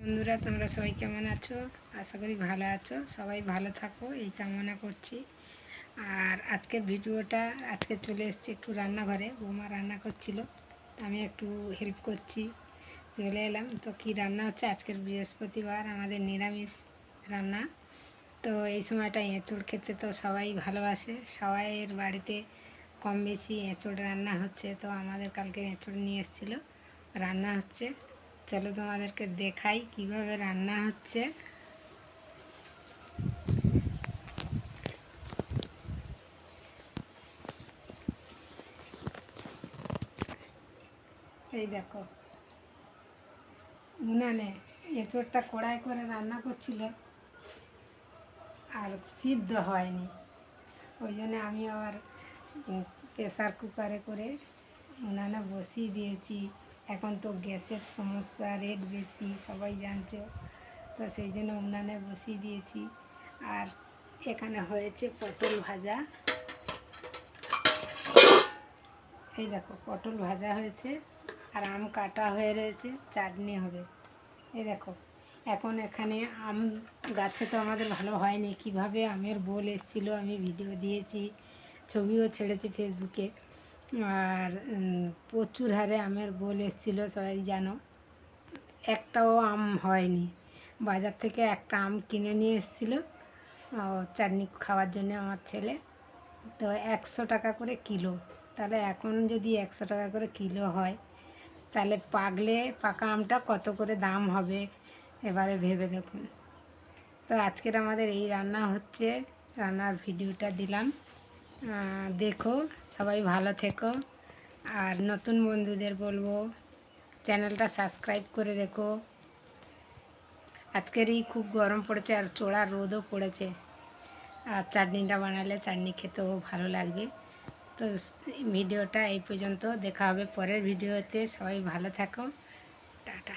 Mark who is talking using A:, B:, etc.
A: বন্ধুরা, তোমরা সবাই কেমন আছো? আশা করি ভালো আছো। সবাই ভালো থাকো এই কামনা করছি। আর আজকের ভিডিওটা চলে এসেছি একটু রান্নাঘরে। বৌমা রান্না করছিল, আমি একটু হেল্প করছি, চলে এলাম। তো কি রান্না হচ্ছে, আজকের বৃহস্পতিবার আমাদের নিরামিষ রান্না। তো এই সময়টা এঁচোড় খেতে তো সবাই ভালোবাসে, সবাইয়ের বাড়িতে কম বেশি এঁচোড় রান্না হচ্ছে। তো আমাদের কালকে এঁচোড় নিয়ে এসেছিলো, রান্না হচ্ছে। চলো তোমাদেরকে দেখাই কিভাবে রান্না হচ্ছে। এই দেখো, উনানে এঁচোড়টা কড়াই করে রান্না করছিল, আর সিদ্ধ হয়নি। ওই জন্য আমি আবার প্রেসার কুকারে করে উনানে বসিয়ে দিয়েছি। এখন তো গ্যাসের সমস্যা, রেট বেশি, সবাই জানছো। তো সেই জন্য উনানে বসিয়ে দিয়েছি। আর এখানে হয়েছে পটল ভাজা। এই দেখো, পটল ভাজা হয়েছে, আর আম কাটা হয়ে রয়েছে, চাটনি হবে। এই দেখো, এখন এখানে আম গাছে তো আমাদের ভালো হয়নি। কিভাবে আমের বোল এসেছিলো, আমি ভিডিও দিয়েছি, ছবিও ছেড়েছি ফেসবুকে। আর প্রচুর হারে আমের বোল এসেছিলো, সবাই জানো। একটাও আম হয়নি। বাজার থেকে একটা আম কিনে নিয়ে এসেছিলো চাটনি খাওয়ার জন্য আমার ছেলে। তো 100 টাকা করে কিলো। তাহলে এখন যদি 100 টাকা করে কিলো হয়, তাহলে পাকা আমটা কত করে দাম হবে এবারে ভেবে দেখুন। তো আজকের আমাদের এই রান্না হচ্ছে, রান্নার ভিডিওটা দিলাম, দেখো। সবাই ভালো থেকো। আর নতুন বন্ধুদের বলবো চ্যানেলটা সাবস্ক্রাইব করে রেখো। আজকেরই খুব গরম পড়েছে, আর চড়া রোদও পড়েছে। আর চাটনিটা বানালে চাটনি খেতেও ভালো লাগবে। তো ভিডিওটা এই পর্যন্ত, দেখা হবে পরের ভিডিওতে। সবাই ভালো থাকো, টাটা।